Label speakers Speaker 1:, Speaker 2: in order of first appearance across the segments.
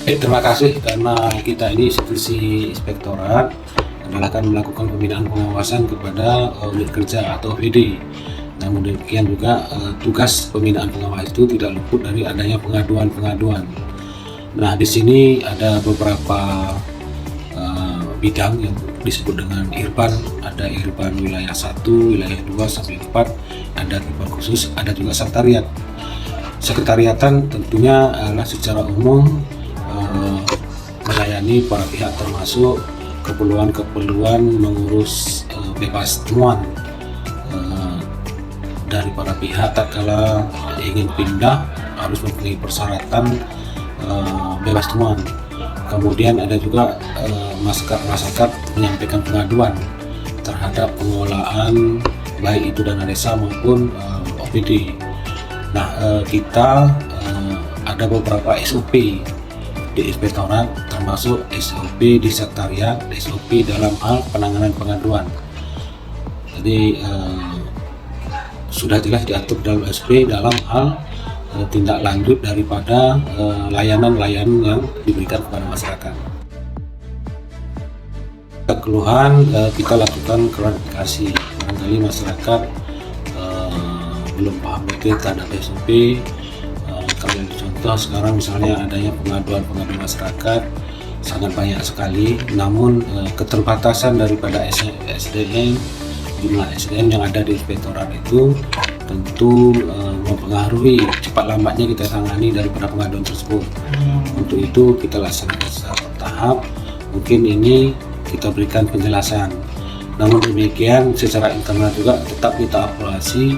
Speaker 1: Terima kasih karena kita ini institusi inspektorat adalah akan melakukan pembinaan pengawasan kepada unit kerja atau OPD. Namun demikian juga tugas pembinaan pengawas itu tidak luput dari adanya pengaduan-pengaduan. Nah, di sini ada beberapa bidang yang disebut dengan IRBAN. Ada IRBAN wilayah 1, wilayah 2 sampai 4, ada IRBAN khusus, ada juga sekretariat. Sekretariatan tentunya adalah secara umum melayani para pihak termasuk keperluan mengurus bebas temuan dari para pihak tatkala ingin pindah harus mempunyai persyaratan bebas temuan. Kemudian ada juga masyarakat menyampaikan pengaduan terhadap pengelolaan baik itu dana desa maupun OPD. Nah, kita ada beberapa SOP di inspektorat, termasuk SOP di sekretariat, SOP dalam hal penanganan pengaduan. Jadi sudah jelas diatur dalam SOP dalam hal tindak lanjut daripada layanan-layanan yang diberikan kepada masyarakat. Keluhan kita lakukan klarifikasi, barangkali masyarakat belum paham betul terhadap SOP. Kalau contoh sekarang misalnya adanya pengaduan masyarakat sangat banyak sekali, namun keterbatasan daripada SDM, jumlah SDM yang ada di inspektorat itu tentu mempengaruhi cepat lambatnya kita tangani daripada pengaduan tersebut. Untuk itu kita laksanakan secara bertahap. Mungkin ini kita berikan penjelasan. Namun demikian secara internal juga tetap kita evaluasi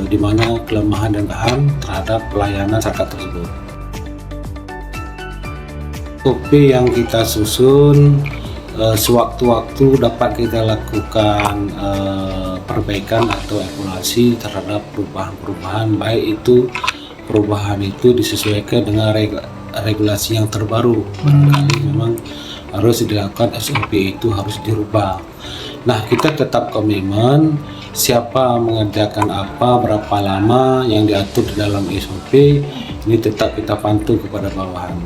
Speaker 1: di mana kelemahan dan kelebihan terhadap pelayanan masyarakat tersebut. SOP yang kita susun sewaktu-waktu dapat kita lakukan perbaikan atau evaluasi terhadap perubahan-perubahan, baik itu perubahan itu disesuaikan dengan regulasi yang terbaru. Barangkali memang harus dilakukan SOP itu harus dirubah. Nah, kita tetap komitmen siapa mengerjakan apa, berapa lama yang diatur di dalam SOP ini tetap kita pantau kepada bawahan.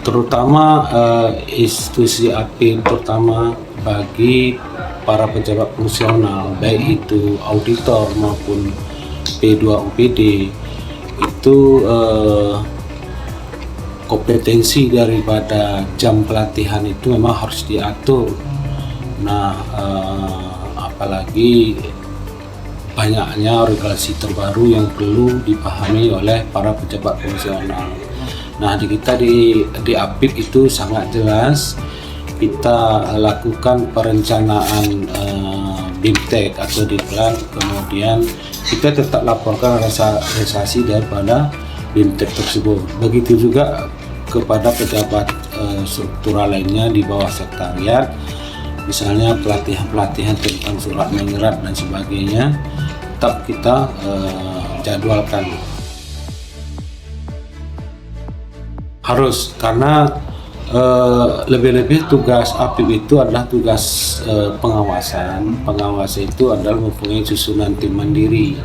Speaker 1: Terutama institusi APIN, terutama bagi para pejabat fungsional, baik itu auditor maupun P2 OPD, itu kompetensi daripada jam pelatihan itu memang harus diatur. Nah, apalagi banyaknya regulasi terbaru yang perlu dipahami oleh para pejabat fungsional. Nah, kita di APIP itu sangat jelas kita lakukan perencanaan BIMTEK atau diklat, kemudian kita tetap laporkan realisasi daripada BIMTEK tersebut. Begitu juga kepada pejabat struktural lainnya di bawah sekretariat, misalnya pelatihan-pelatihan tentang surat menyurat dan sebagainya, tetap kita jadwalkan. Harus, karena lebih-lebih tugas APIP itu adalah tugas pengawasan. Pengawasan itu adalah mempunyai susunan tim mandiri,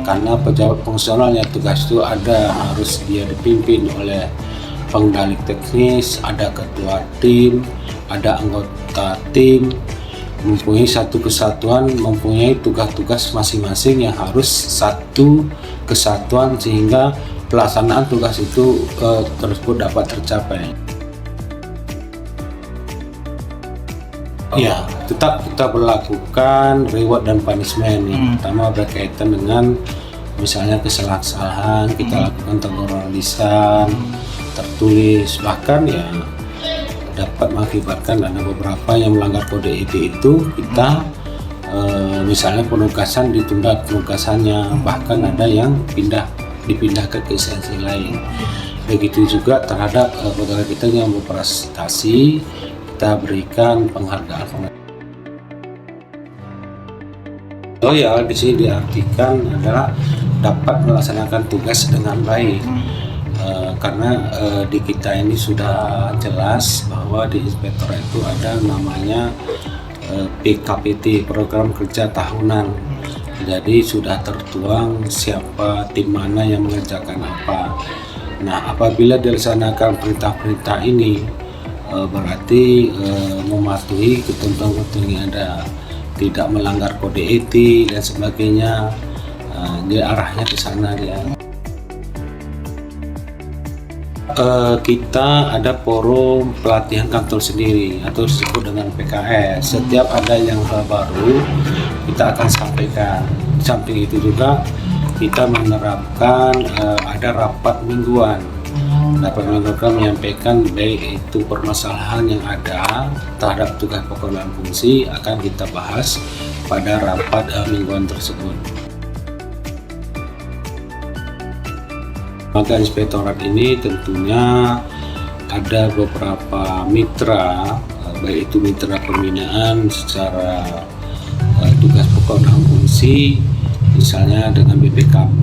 Speaker 1: karena pejabat fungsionalnya tugas itu harus dia dipimpin oleh pengendali teknis, ada ketua tim, ada anggota tim, mempunyai satu kesatuan, mempunyai tugas-tugas masing-masing yang harus satu kesatuan sehingga pelaksanaan tugas itu tersebut dapat tercapai. Ya, tetap kita berlakukan reward dan punishment. Yang pertama berkaitan dengan misalnya kesalahan kita lakukan teguran lisan, tertulis, bahkan ya dapat mengakibatkan ada beberapa yang melanggar kode etik itu kita misalnya penugasan ditunda penugasannya, bahkan ada yang dipindahkan ke instansi lain. Begitu juga terhadap pegawai kita yang berprestasi, kita berikan penghargaan. Loyal di sini diartikan adalah dapat melaksanakan tugas dengan baik. Karena di kita ini sudah jelas bahwa di inspektor itu ada namanya PKPT, program kerja tahunan, Jadi sudah tertuang siapa tim mana yang mengerjakan apa. Nah, apabila dilaksanakan perintah-perintah ini berarti mematuhi ketentuan-ketentuan yang ada, tidak melanggar kode etik dan sebagainya. Dia arahnya ke sana dia. Kita ada forum pelatihan kantor sendiri atau disebut dengan PKS. Setiap ada yang hal baru kita akan sampaikan. Di samping itu juga kita menerapkan ada rapat mingguan. Rapat mingguan menyampaikan baik itu permasalahan yang ada terhadap tugas pokok dan fungsi akan kita bahas pada rapat mingguan tersebut. Maka inspektorat ini tentunya ada beberapa mitra, baik itu mitra pembinaan secara tugas pokok dan fungsi, misalnya dengan BPKP,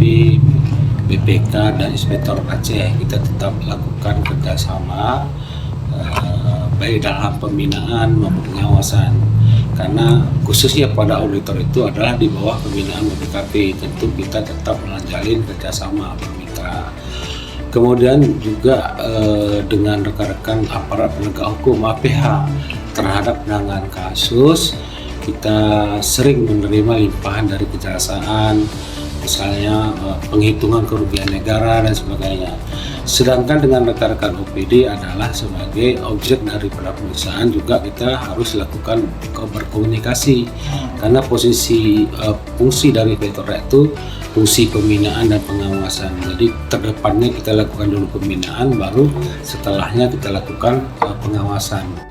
Speaker 1: BPK dan Inspektorat Aceh. Kita tetap lakukan kerjasama baik dalam pembinaan maupun pengawasan, karena khususnya pada auditor itu adalah di bawah pembinaan BPKP. Tentu kita tetap menjalin kerjasama bermitra. Kemudian juga dengan rekan-rekan aparat penegak hukum APH terhadap penanganan kasus, kita sering menerima limpahan dari kejaksaan, misalnya penghitungan kerugian negara dan sebagainya. Sedangkan dengan rekan-rekan OPD adalah sebagai objek daripada pemeriksaan, juga kita harus lakukan berkomunikasi, karena posisi fungsi dari inspektorat itu fungsi pembinaan dan pengawasan. Jadi terdepannya kita lakukan dulu pembinaan, baru setelahnya kita lakukan pengawasan.